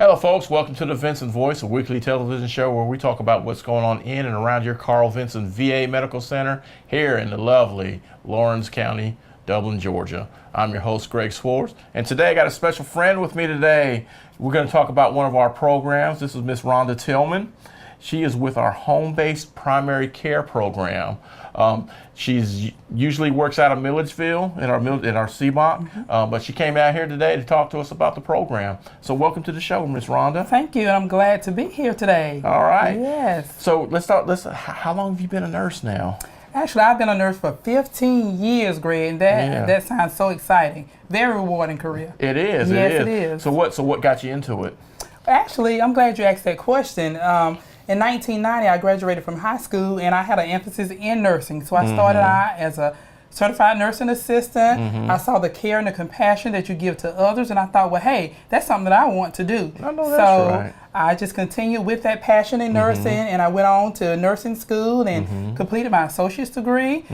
Hello, folks. Welcome to the Vinson Voice, a weekly television show where we talk about what's going on in and around your Carl Vinson VA Medical Center here in the lovely Lawrence County, Dublin, Georgia. I'm your host, Greg Swartz, and today I got a special friend with me today. We're going to talk about one of our programs. This is Miss Rhonda Tillman. She is with our home-based primary care program. She's usually works out of Milledgeville in our CBOC, but she came out here today to talk to us about the program. So welcome to the show, Miss Rhonda. Thank you. I'm glad to be here today. All right. Yes. So let's start. How long have you been a nurse now? Actually, I've been a nurse for 15 years, Greg, and that sounds so exciting. Very rewarding career. It is. Yes, it is. So what got you into it? Actually, I'm glad you asked that question. In 1990, I graduated from high school, and I had an emphasis in nursing. So I started out as a certified nursing assistant. I saw the care and the compassion that you give to others, and I thought, well, hey, that's something that I want to do. I know that's right. I just continued with that passion in nursing, and I went on to nursing school and completed my associate's degree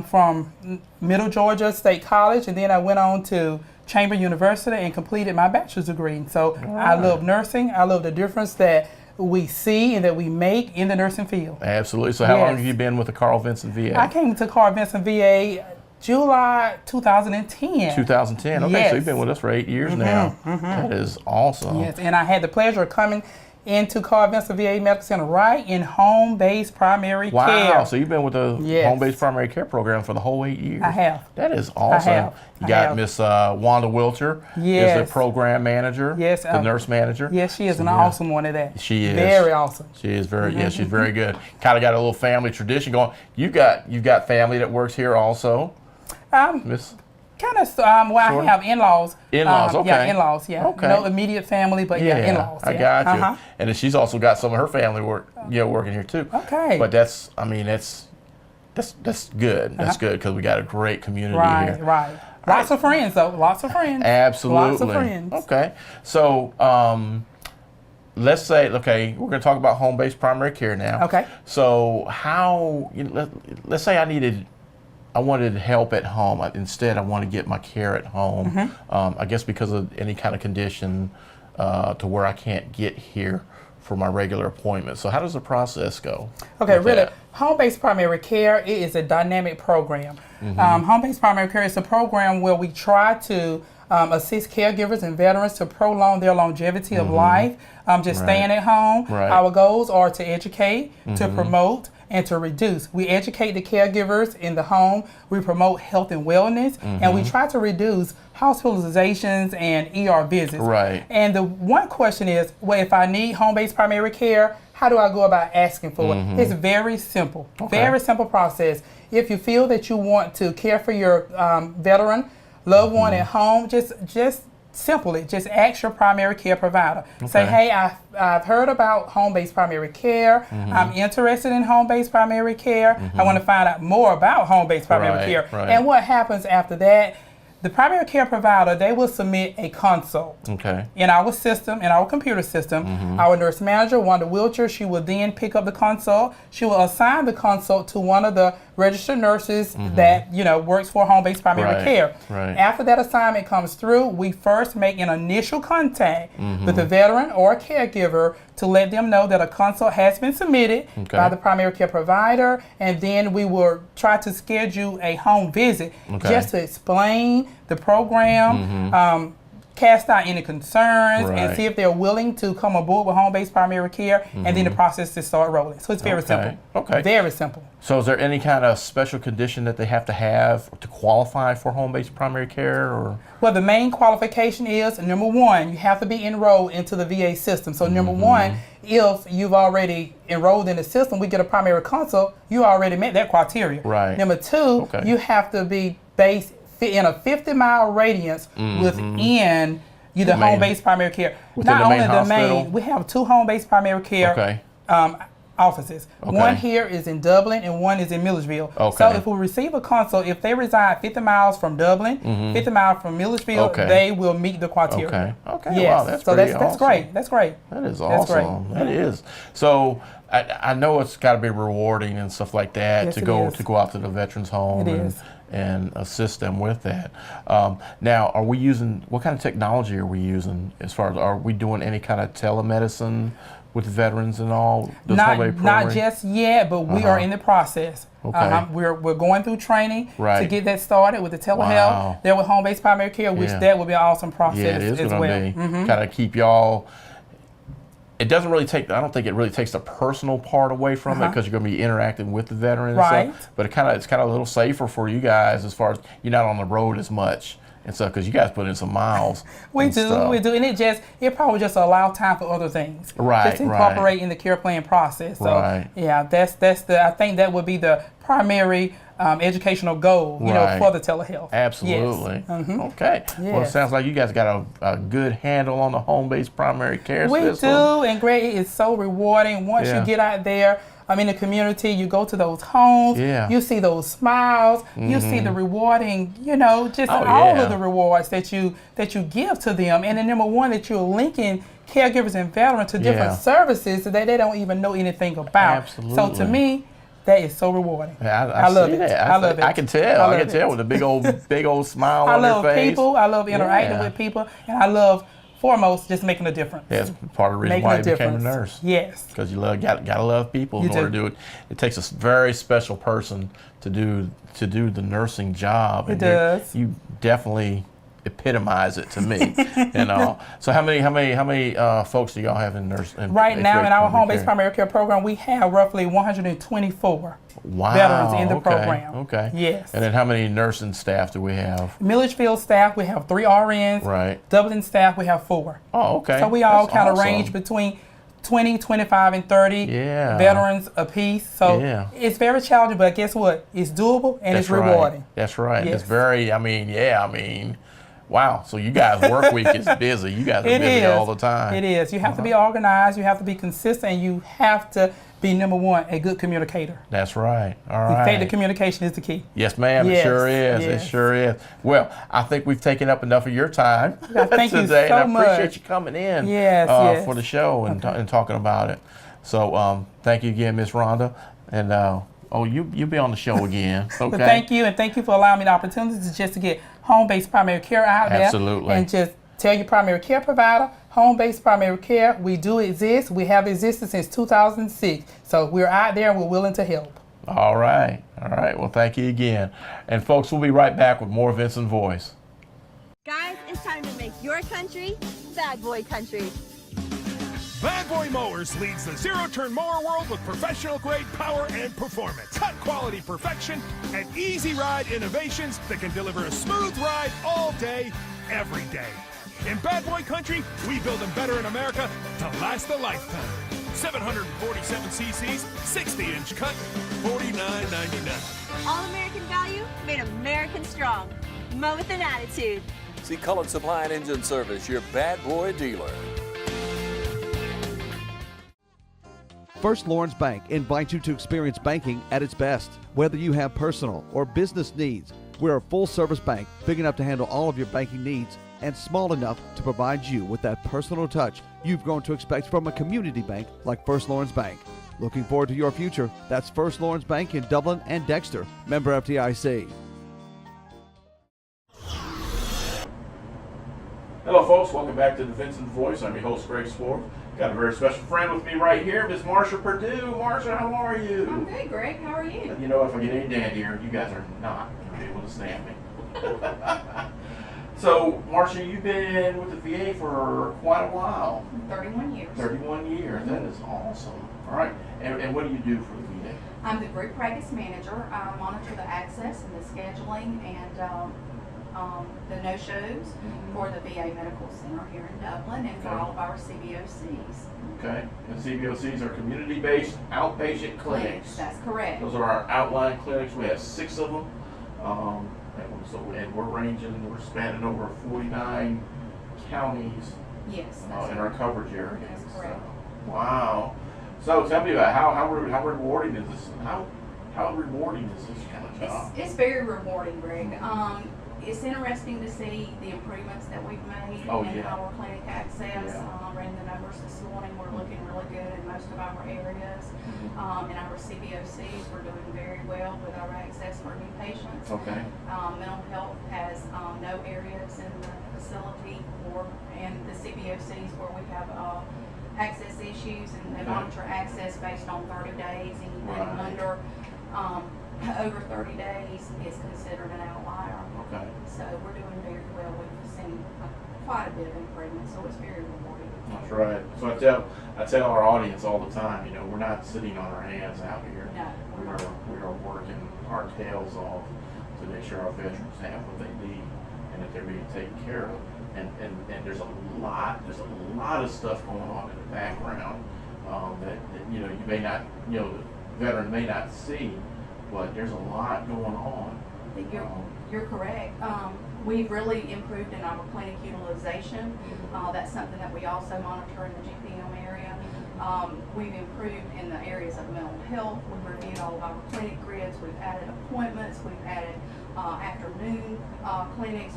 from Middle Georgia State College, and then I went on to Chamber University and completed my bachelor's degree. So I love nursing. I love the difference that we see and that we make in the nursing field. Absolutely. So how long have you been with the Carl Vinson VA? I came to Carl Vinson VA July 2010. 2010. Okay, yes. so you've been with us for 8 years now. That is awesome. Yes, and I had the pleasure of coming into Carl Vinson VA Medical Center right in home-based primary care. Wow, so you've been with the home-based primary care program for the whole 8 years. I have. That is awesome. I have. You got Miss Wanda Wilcher is the program manager, the nurse manager. Yes, she is an awesome one at that. She is. Very awesome. She is very, she's very good. Kind of got a little family tradition going. You've got family that works here also, Miss? Kind of, well, I have in-laws. In-laws, okay. Yeah, in-laws, yeah. Okay. No immediate family, but in-laws. I got you. And then she's also got some of her family working here too. Okay. But that's good. That's good because we got a great community here. Right. Lots of friends, though. Lots of friends. Absolutely. Lots of friends. Okay. So, let's say, we're going to talk about home-based primary care now. Okay. So how, let's say I wanted help at home. Instead, I want to get my care at home. I guess because of any kind of condition to where I can't get here for my regular appointment. So how does the process go? Okay, really, home-based primary care is a dynamic program. Home-based primary care is a program where we try to assist caregivers and veterans to prolong their longevity of life, just staying at home. Our goals are to educate, to promote, and to reduce. We educate the caregivers in the home, we promote health and wellness, and we try to reduce hospitalizations and ER visits. And the one question is, well, if I need home-based primary care, how do I go about asking for it? It's very simple, very simple process. If you feel that you want to care for your veteran, loved one at home, just simply just ask your primary care provider. Say, hey, I've heard about home-based primary care. I'm interested in home-based primary care. I want to find out more about home-based primary care. And what happens after that, the primary care provider, they will submit a consult in our system, in our computer system. Our nurse manager, Wanda Wilcher, she will then pick up the consult. She will assign the consult to one of the registered nurses that works for home-based primary care. After that assignment comes through, we first make an initial contact with the veteran or caregiver to let them know that a consult has been submitted by the primary care provider, and then we will try to schedule a home visit just to explain the program, cast out any concerns, and see if they're willing to come aboard with home-based primary care, and then the process to start rolling. So it's very simple. Very simple. So is there any kind of special condition that they have to qualify for home-based primary care? Or? Well, the main qualification is, number one, you have to be enrolled into the VA system. So number one, if you've already enrolled in the system, we get a primary consult, you already met that criteria. Number two, you have to be based in a 50-mile radius within the home-based primary care. Not only the main, we have 2 home-based primary care offices. One here is in Dublin and one is in Milledgeville. So if we receive a consult, if they reside 50 miles from Dublin, 50 miles from Milledgeville, they will meet the criteria. Wow, that's awesome. That's great. That's great. That is awesome. That is. So I know it's got to be rewarding and stuff like that to go out to the veterans home and assist them with that. Now, are we using, what kind of technology are we using as far as, are we doing any kind of telemedicine with the veterans and all? Not just yet, but we are in the process. Okay. We're going through training Right. to get that started with the telehealth. Wow. There with home-based primary care, which Yeah. that will be an awesome process Yeah, it is as going well. to be kind of keep y'all. It doesn't really take, I don't think it really takes the personal part away from it because you're going to be interacting with the veteran and Right. stuff. But it's kind of a little safer for you guys as far as you're not on the road as much and stuff because you guys put in some miles. We do, and it probably just allow time for other things. Right, Just incorporate in the care plan process. So Right. yeah, that's I think that would be the primary educational goal, Right. for the telehealth. Absolutely. Yes. Okay. Well, it Yes. sounds like you guys got a good handle on the home-based primary care We system. do, and Greg, it is so rewarding once Yeah. you get out there. In the community, you go to those homes, Yeah. you see those smiles, you see the rewarding, just Oh, all yeah. of the rewards that you give to them. And then number one, that you're linking caregivers and veterans to different Yeah. services that they don't even know anything about. Absolutely. So to me, that is so rewarding. I love see it. that. I love it. I can tell. I love can tell it. with a big old smile I on their love face. people. I love interacting Yeah. with people, and I love foremost just making a difference. That's part of the reason Making why a you became a difference. nurse. Yes. Because you gotta love people You in order do. to do it. It takes a very special person to do the nursing job. It does. You definitely epitomize it to me. So how many folks do y'all have in nursing? Right now in our home-based primary care program, we have roughly 124 veterans in the okay, program. Okay. Yes. And then how many nursing staff do we have? Milledgeville staff, we have 3 RNs. Right. Dublin staff, we have 4. Oh, okay. So we all That's kind of awesome. range between 20, 25, and 30 Yeah. veterans apiece. So Yeah. it's very challenging, but guess what? It's doable and it's That's right. rewarding. That's right. Yes. It's very, wow. So you guys' work week is busy. You guys are It busy is. all the time. It is. You have to be organized. You have to be consistent. And you have to be, number one, a good communicator. That's right. All right. Effective communication is the key. Yes, ma'am. It Yes, sure is. yes. It sure is. Well, I think we've taken up enough of your time Thank you today, so and I appreciate much. you coming in Yes, yes. for the show and talking about it. So thank you again, Miss Rhonda. And you'll be on the show again. Okay. But thank you, and thank you for allowing me the opportunity to get home-based primary care out there. Absolutely. And just tell your primary care provider, home-based primary care, we do exist. We have existed since 2006. So we're out there and we're willing to help. All right. All right. Well, thank you again. And folks, we'll be right back with more Vinson Voice. Guys, it's time to make your country bad boy country. Bad Boy Mowers leads the zero-turn mower world with professional-grade power and performance, cut-quality perfection, and easy-ride innovations that can deliver a smooth ride all day, every day. In Bad Boy Country, we build them better in America to last a lifetime. 747 cc's, 60-inch cut, $49.99. All American value, made American strong. Mow with an attitude. See Cullen Supply and Engine Service, your Bad Boy dealer. First Lawrence Bank invites you to experience banking at its best. Whether you have personal or business needs, we're a full-service bank big enough to handle all of your banking needs and small enough to provide you with that personal touch you've grown to expect from a community bank like First Lawrence Bank. Looking forward to your future? That's First Lawrence Bank in Dublin and Dexter. Member FDIC. Hello, folks. Welcome back to the Vinson Voice. I'm your host, Greg Sport. Got a very special friend with me right here, Miss Marsha Perdue. Marsha, how are you? I'm good, Greg. How are you? You know, if I get any dandier, you guys are not going to be able to stand me. So, Marsha, you've been with the VA for quite a while. 31 years. 31 years. That is awesome. All right. And what do you do for the VA? I'm the group practice manager. I monitor the access and the scheduling and the no-shows for the VA Medical Center here in Dublin and for all of our CBOCs. Okay. And CBOCs are community-based outpatient clinics. That's correct. Those are our outlying clinics. We have 6 of them. And we're spanning over 49 counties Yes. in our coverage area. That's correct. Wow. So tell me about how rewarding is this? How rewarding is this kind of job? It's very rewarding, Greg. it's interesting to see the improvements that we've made Oh, in yeah. our clinic access. Yeah. Ran the numbers this morning. We're looking really good in most of our areas. In our CBOCs, we're doing very well with our access for new patients. Okay. Mental health has no areas in the facility or in the CBOCs where we have access issues, and they Okay. monitor access based on 30 days. Anything Right. under over 30 days is considered an outlier. Okay. So we're doing very well. We've seen quite a bit of improvement, so it's very rewarding. That's right. So I tell our audience all the time, you know, we're not sitting on our hands out here. No. We are working our tails off to make sure our veterans have what they need and that they're being taken care of. And there's a lot of stuff going on in the background that you know, you may not, you know, the veteran may not see, but there's a lot going on. You're correct. We've really improved in our clinic utilization. That's something that we also monitor in the GPM area. We've improved in the areas of mental health. We've reviewed all of our clinic grids. We've added appointments. We've added afternoon clinics.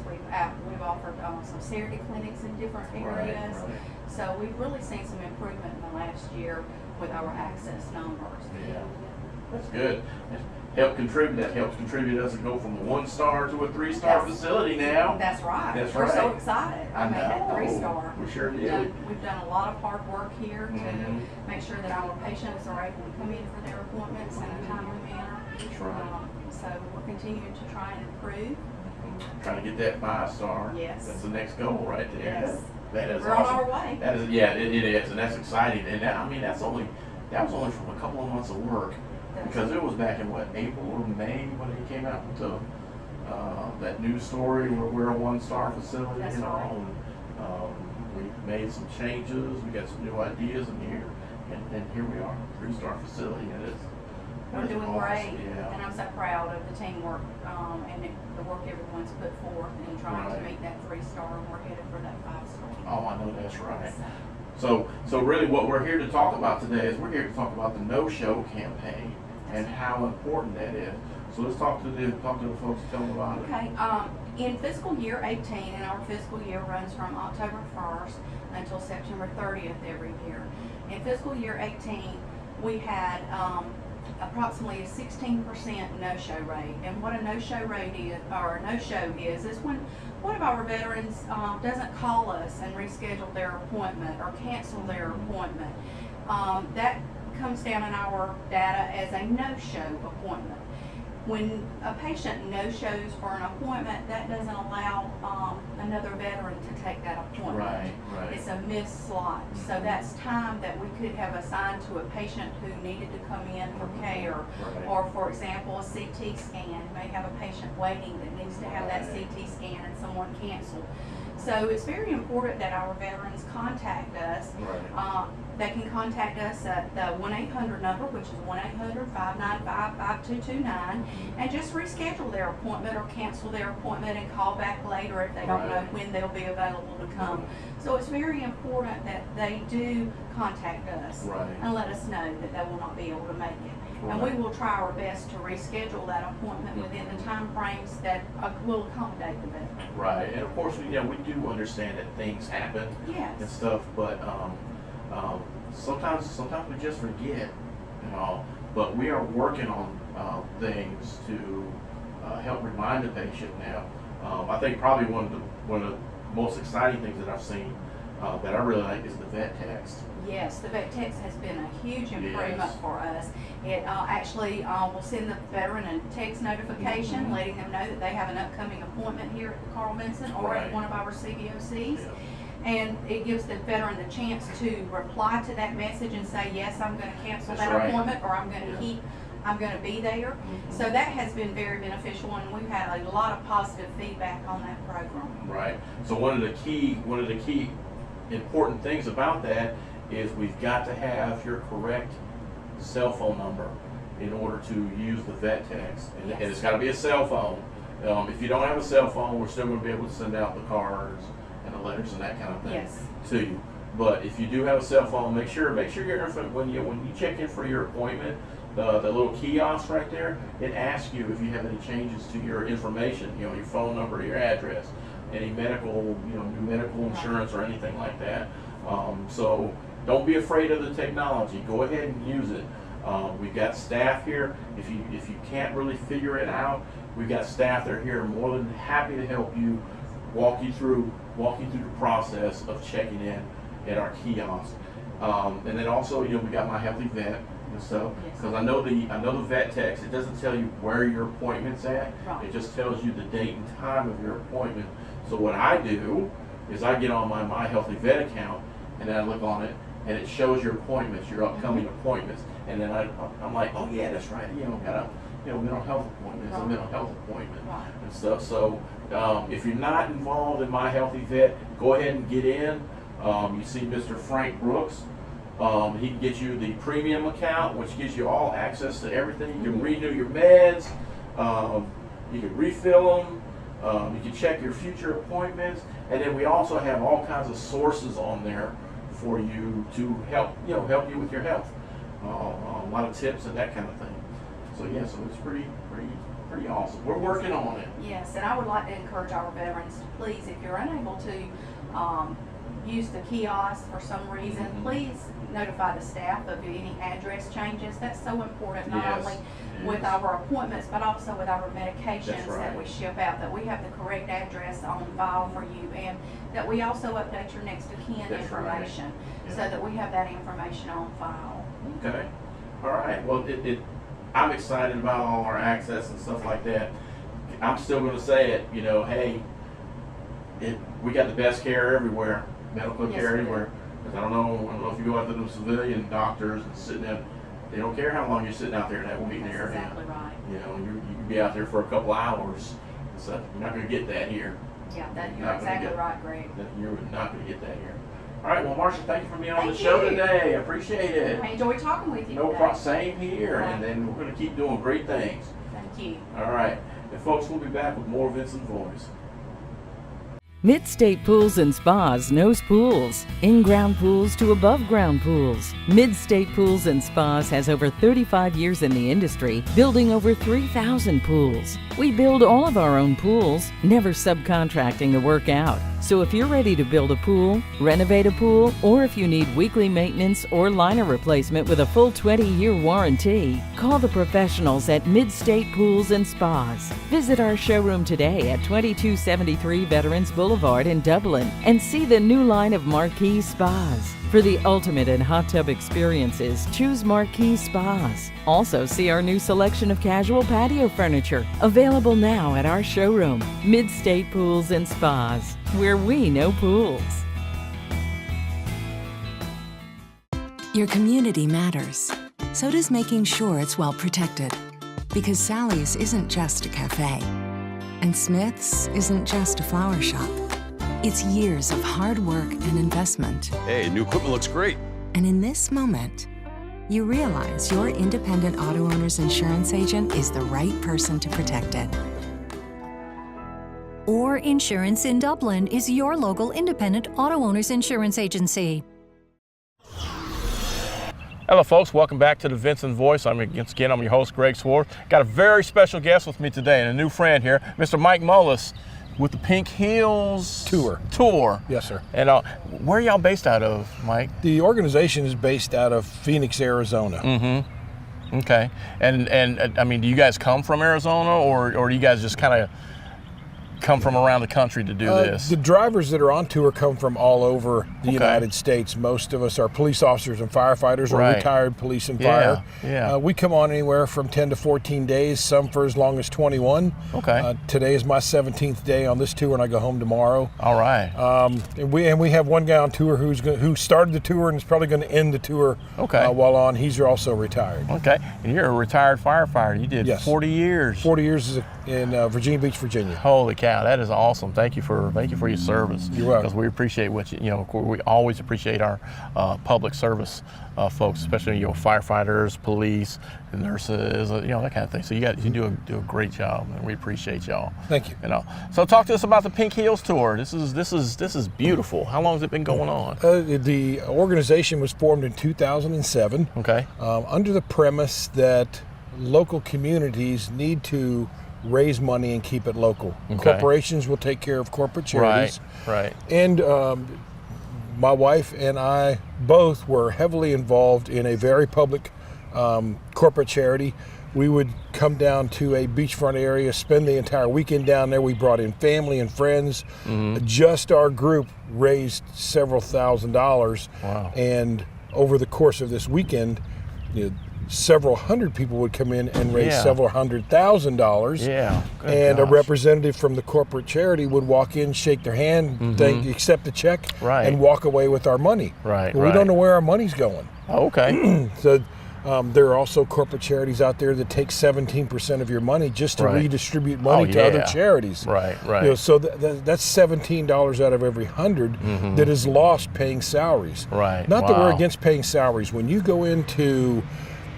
We've offered some Saturday clinics in different areas. Right. So we've really seen some improvement in the last year with our access numbers. Yeah, that's good. That helps contribute us to go from a 1-star to a 3-star That's- facility now. That's right. That's We're so right. excited. I made that know. 3-star. We sure We've did. done a lot of hard work here to Mhm. make sure that our patients are able to come in for their appointments in a timely manner. That's right. So we're continuing to try and improve. Trying to get that 5-star. Yes. That's the next goal right there. Yes. That is We're awesome. on our way. That is, yeah, it is, and that's exciting. And that, I mean, that was only from a couple of months of work, because it was back in what, April or May when he came out with the that news story where we're a 1-star facility. That's you know, right. and we made some changes. We got some new ideas in here, and here we are, 3-star facility, and it's We're doing awesome. great, Yeah. and I'm so proud of the teamwork and the work everyone's put forth in trying Right. to meet that 3-star, and we're headed for that 5-star. Oh, I know that's right. So really what we're here to talk about today is we're here to talk about the no-show campaign and how important that is. So let's talk to the folks, tell them about it. Okay, in fiscal year 18, and our fiscal year runs from October 1st until September 30th every year. In fiscal year 18, we had approximately a 16% no-show rate. And what a no-show rate is, or a no-show is when one of our veterans doesn't call us and reschedule their appointment or cancel their appointment. That comes down in our data as a no-show appointment. When a patient no-shows for an appointment, that doesn't allow another veteran to take that appointment. Right. It's a missed slot. So that's time that we could have assigned to a patient who needed to come in for care. Right. Or, for example, a CT scan. You may have a patient waiting that needs to have that Right. CT scan and someone canceled. So it's very important that our veterans contact us. Right. They can contact us at the 1-800 number, which is 1-800-595-5229, and just reschedule their appointment or cancel their appointment and call back later if they don't know Right. when they'll be available to come. So it's very important that they do contact us Right. and let us know that they will not be able to make it. And we Right. will try our best to reschedule that appointment within the time frames that will accommodate the veteran. Right. And of course, we do understand that things happen and Yes. stuff, but sometimes we just forget, you know. But we are working on things to help remind the patient now. I think probably one of the most exciting things that I've seen that I really like is the vet text. Yes, the vet text has been a huge improvement Yes. for us. It actually will send the veteran a text notification Mhm. letting them know that they have an upcoming appointment here at Carl Vinson or Right. at one of our CBOCs. Yeah. And it gives the veteran the chance to reply to that message and say, yes, I'm going to cancel That's that right. appointment, or I'm going to Yeah. I'm going to be there. Mhm. So that has been very beneficial, and we've had a lot of positive feedback on that program. Right. So one of the key important things about that is we've got to have your correct cell phone number in order to use the vet text, and Yes. it's got to be a cell phone. If you don't have a cell phone, we're still going to be able to send out the cards and the letters and that kind of thing Yes. to you. But if you do have a cell phone, make sure your info when you check in for your appointment, the little kiosk right there, it asks you if you have any changes to your information, your phone number, your address, any medical, new medical insurance or anything like that. So don't be afraid of the technology. Go ahead and use it. We've got staff here. If you can't really figure it out, we've got staff that are here more than happy to help you, walk you through the process of checking in at our kiosk. And then also, we got My Healthy Vet. So, because I know the vet text, it doesn't tell you where your appointment's at. Right. It just tells you the date and time of your appointment. So what I do is I get on my Healthy Vet account and then I look on it and it shows your appointments, your upcoming appointments. And then I'm like, oh yeah, that's right. Got a mental health appointment. It's a mental health appointment and stuff. So if you're not involved in My Healthy Vet, go ahead and get in. You see Mr. Frank Brooks. He can get you the premium account, which gives you all access to everything. You can renew your meds, you can refill them, you can check your future appointments, and then we also have all kinds of sources on there for you to help you with your health. A lot of tips and that kind of thing. So yeah, so it's pretty awesome. We're working on it. Yes, and I would like to encourage our veterans to please, if you're unable to use the kiosk for some reason, please notify the staff of any address changes. That's so important, not only with our appointments, but also with our medications that we ship out, that we have the correct address on file for you, and that we also update your next of kin information so that we have that information on file. Okay. All right. Well, I'm excited about all our access and stuff like that. I'm still going to say it, hey, we got the best care everywhere, medical care everywhere. Because I don't know if you go out to the civilian doctors and sitting there, they don't care how long you're sitting out there in that waiting area. That's exactly right. You can be out there for a couple hours. So you're not going to get that here. Yeah, you're exactly right, Greg. You're not going to get that here. All right, well, Marsha, thank you for being on the show today. I appreciate it. I enjoyed talking with you No today. problem. Same here. And then we're going to keep doing great things. Thank you. All right. And folks, we'll be back with more Vinson Voice. Mid-State Pools and Spas knows pools. In-ground pools to above-ground pools. Mid-State Pools and Spas has over 35 years in the industry, building over 3,000 pools. We build all of our own pools, never subcontracting the work out. So if you're ready to build a pool, renovate a pool, or if you need weekly maintenance or liner replacement with a full 20-year warranty, call the professionals at Mid-State Pools and Spas. Visit our showroom today at 2273 Veterans Boulevard in Dublin and see the new line of Marquee Spas. For the ultimate in hot tub experiences, choose Marquee Spas. Also see our new selection of casual patio furniture, available now at our showroom, Mid-State Pools and Spas, where we know pools. Your community matters. So does making sure it's well protected. Because Sally's isn't just a cafe, and Smith's isn't just a flower shop. It's years of hard work and investment. Hey, new equipment looks great. And in this moment, you realize your independent auto owner's insurance agent is the right person to protect it. Or Insurance in Dublin is your local independent auto owner's insurance agency. Hello, folks. Welcome back to the Vinson Voice. I'm your host, Greg Swartz. Got a very special guest with me today and a new friend here, Mr. Mike Mullis with the Pink Hills Tour. Yes, sir. And where are y'all based out of, Mike? The organization is based out of Phoenix, Arizona. Mm-hmm. Okay. And I mean, do you guys come from Arizona, or do you guys just kind of come from around the country to do this? The drivers that are on tour come from all over the United States. Most of us are police officers and firefighters, or retired police and fire. Yeah. We come on anywhere from 10 to 14 days, some for as long as 21. Okay. Today is my 17th day on this tour, and I go home tomorrow. All right. And we have one guy on tour who started the tour and is probably going to end the tour while on. He's also retired. Okay. And you're a retired firefighter. You did 40 years. 40 years in Virginia Beach, Virginia. Holy cow. Yeah, that is awesome. Thank you for your service. You're welcome. Because we appreciate what we always appreciate our public service folks, especially firefighters, police, and nurses, that kind of thing. So you do a great job, and we appreciate y'all. Thank you. So talk to us about the Pink Hills Tour. This is beautiful. How long has it been going on? The organization was formed in 2007. Okay. Under the premise that local communities need to raise money and keep it local. Okay. Corporations will take care of corporate charities. Right. And my wife and I both were heavily involved in a very public corporate charity. We would come down to a beachfront area, spend the entire weekend down there. We brought in family and friends. Just our group raised several $1,000s. Wow. And over the course of this weekend, several hundred people would come in and raise several $100,000. Yeah. And a representative from the corporate charity would walk in, shake their hand, accept the check, and walk away with our money. Right. But we don't know where our money's going. Okay. So there are also corporate charities out there that take 17% of your money just to redistribute money to other charities. Right. So that's $17 out of every 100 that is lost paying salaries. Right. Not that we're against paying salaries. When you go into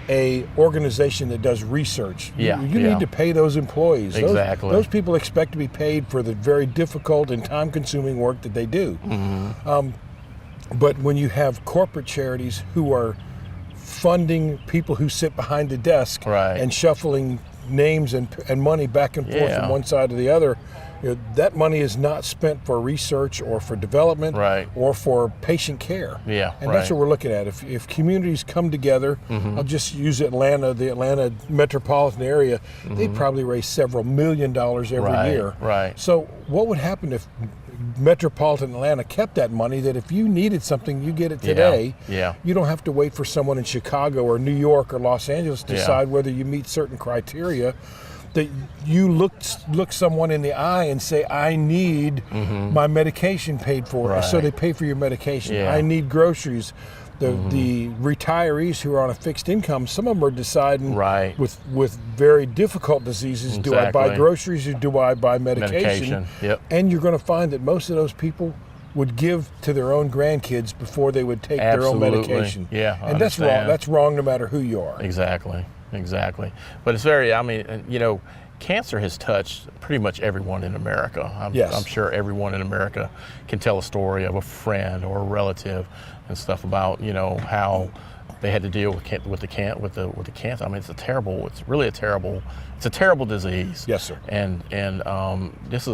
a organization that does research, you need to pay those employees. Exactly. Those people expect to be paid for the very difficult and time-consuming work that they do. But when you have corporate charities who are funding people who sit behind the desk and shuffling names and money back and forth from one side to the other, that money is not spent for research or for development or for patient care. And that's what we're looking at. If communities come together, I'll just use the Atlanta metropolitan area, they'd probably raise several $1 million every year. So what would happen if metropolitan Atlanta kept that money, that if you needed something, you get it today. You don't have to wait for someone in Chicago or New York or Los Angeles to decide whether you meet certain criteria. That you look someone in the eye and say, I need my medication paid for. So they pay for your medication. I need groceries. The retirees who are on a fixed income, some of them are deciding with very difficult diseases, do I buy groceries or do I buy medication? And you're going to find that most of those people would give to their own grandkids before they would take their own medication. And that's wrong. That's wrong no matter who you are. Exactly. But it's very, cancer has touched pretty much everyone in America. I'm sure everyone in America can tell a story of a friend or a relative and stuff about, how they had to deal with the cancer. It's really a terrible disease. Yes, sir. And this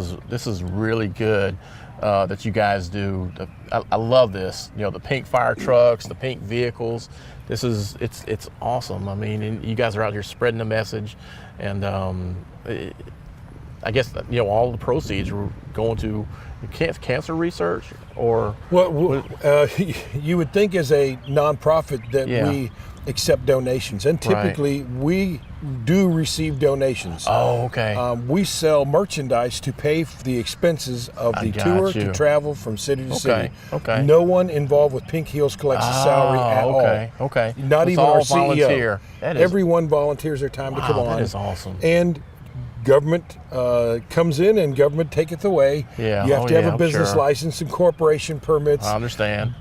is really good that you guys do. I love this. The pink fire trucks, the pink vehicles. It's awesome. And you guys are out here spreading the message, and I guess all the proceeds are going to cancer research, or you would think as a nonprofit that we accept donations, and typically we do receive donations. Oh, okay. We sell merchandise to pay for the expenses of the tour to travel from city to city. Okay. No one involved with Pink Hills collects a salary at all. Okay. Not it's even all our CEO. Volunteer. Everyone volunteers their time to come on. That is awesome. And government comes in and government taketh away. You have to have a business license and corporation permits. I understand.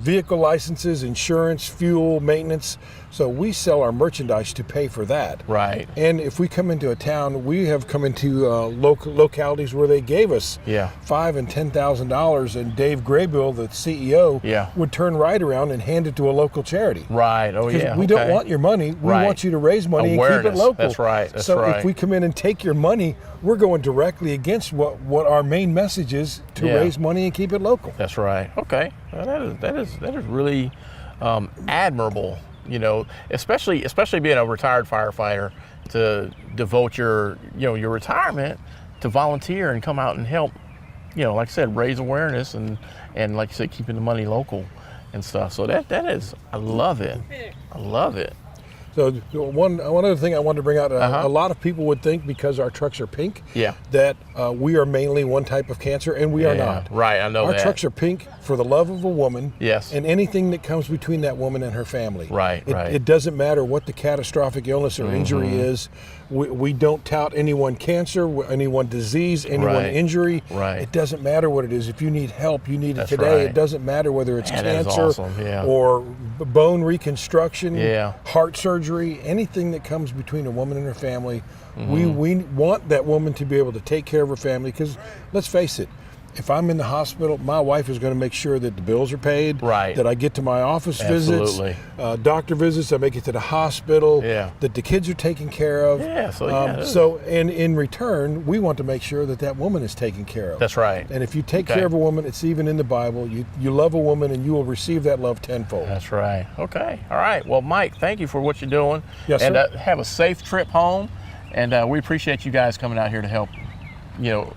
Vehicle licenses, insurance, fuel, maintenance. So we sell our merchandise to pay for that. Right. And if we come into a town, we have come into localities where they gave us $5,000 and $10,000, and Dave Graybill, the CEO, would turn right around and hand it to a local charity. Right. Oh, yeah. We don't want your money. We want you to raise money and keep it local. That's right. If we come in and take your money, we're going directly against what our main message is, to raise money and keep it local. That's right. Okay. Well, that is really admirable. Especially being a retired firefighter, to devote your retirement to volunteer and come out and help, like I said, raise awareness and like you said, keeping the money local and stuff. So that is, I love it. So one other thing I wanted to bring out, a lot of people would think because our trucks are pink that we are mainly one type of cancer, and we are not. Right, I know our that. Our trucks are pink for the love of a woman and anything that comes between that woman and her family. Right, It doesn't matter what the catastrophic illness or injury is. We don't tout any one cancer, any one disease, any one injury. Right. It doesn't matter what it is. If you need help, you need it today. It doesn't matter whether it's cancer or bone reconstruction, heart surgery, anything that comes between a woman and her family. We want that woman to be able to take care of her family, because let's face it, if I'm in the hospital, my wife is going to make sure that the bills are paid, that I get to my office visits, doctor visits, I make it to the hospital, that the kids are taken care of. So in return, we want to make sure that that woman is taken care of. That's right. And if you take care of a woman, it's even in the Bible, you love a woman and you will receive that love tenfold. That's right. Okay. All right. Well, Mike, thank you for what you're doing. Yes, and sir. Have a safe trip home. And we appreciate you guys coming out here to help. You know,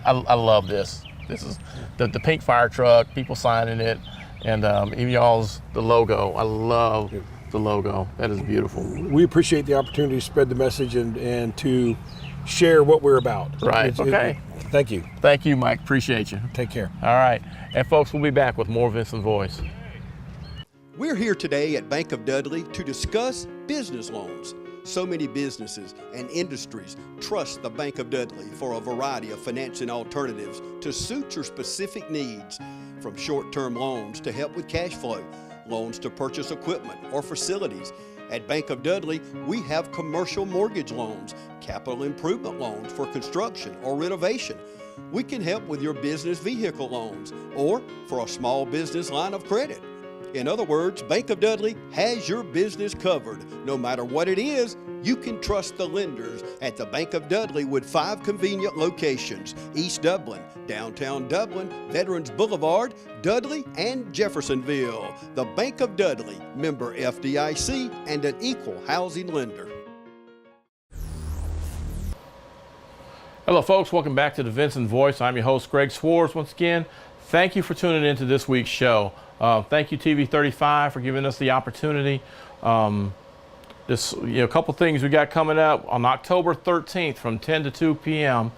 I love this. This is the pink fire truck, people signing it, and even y'all's the logo. I love the logo. That is beautiful. We appreciate the opportunity to spread the message and to share what we're about. Right. Thank you. Thank you, Mike. Appreciate you. Take care. All right. And folks, we'll be back with more Vinson Voice. We're here today at Bank of Dudley to discuss business loans. So many businesses and industries trust the Bank of Dudley for a variety of financing alternatives to suit your specific needs, from short-term loans to help with cash flow, loans to purchase equipment or facilities. At Bank of Dudley, we have commercial mortgage loans, capital improvement loans for construction or renovation. We can help with your business vehicle loans or for a small business line of credit. In other words, Bank of Dudley has your business covered. No matter what it is, you can trust the lenders at the Bank of Dudley with 5 convenient locations: East Dublin, downtown Dublin, Veterans Boulevard, Dudley, and Jeffersonville. The Bank of Dudley, member FDIC, and an equal housing lender. Hello, folks. Welcome back to the Vinson Voice. I'm your host, Greg Swartz. Once again, thank you for tuning in to this week's show. Thank you, TV35, for giving us the opportunity. A couple things we got coming up on October 13th from 10 a.m.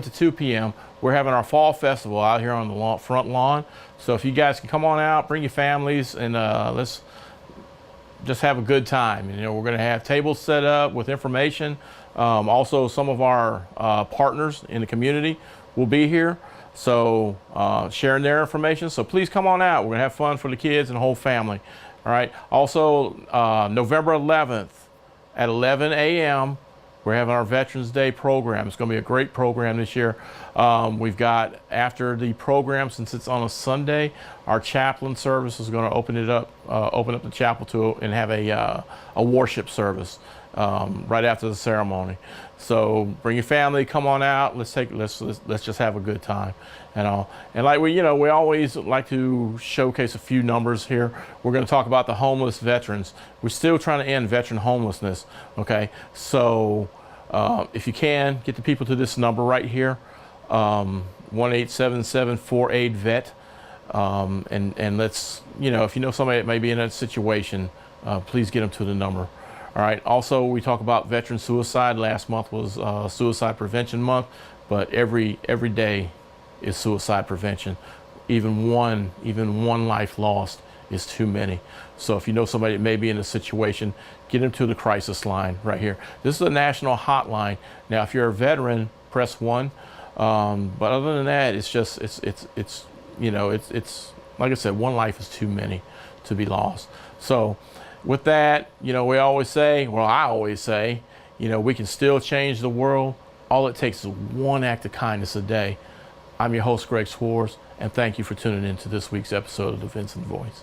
to 2 p.m. We're having our fall festival out here on the front lawn. So if you guys can come on out, bring your families, and let's just have a good time. You know, we're going to have tables set up with information. Also, some of our partners in the community will be here. So sharing their information. So please come on out. We're going to have fun for the kids and the whole family. All right. Also, November 11th at 11 a.m., we're having our Veterans Day program. It's going to be a great program this year. We've got, after the program, since it's on a Sunday, our chaplain service is going to open up the chapel and have a worship service right after the ceremony. So bring your family, come on out. Let's just have a good time, and all. And like we always like to showcase a few numbers here. We're going to talk about the homeless veterans. We're still trying to end veteran homelessness. Okay, so if you can get the people to this number right here, 1-877-48-VET, and let's if you know somebody that may be in that situation, please get them to the number. All right. Also, we talk about veteran suicide. Last month was Suicide Prevention Month, but every day is suicide prevention. Even one life lost is too many. So if you know somebody that may be in a situation, get them to the crisis line right here. This is a national hotline. Now, if you're a veteran, press 1. But other than that, it's like I said, one life is too many to be lost. So with that, I always say, we can still change the world. All it takes is one act of kindness a day. I'm your host, Greg Swartz, and thank you for tuning in to this week's episode of the Vinson Voice.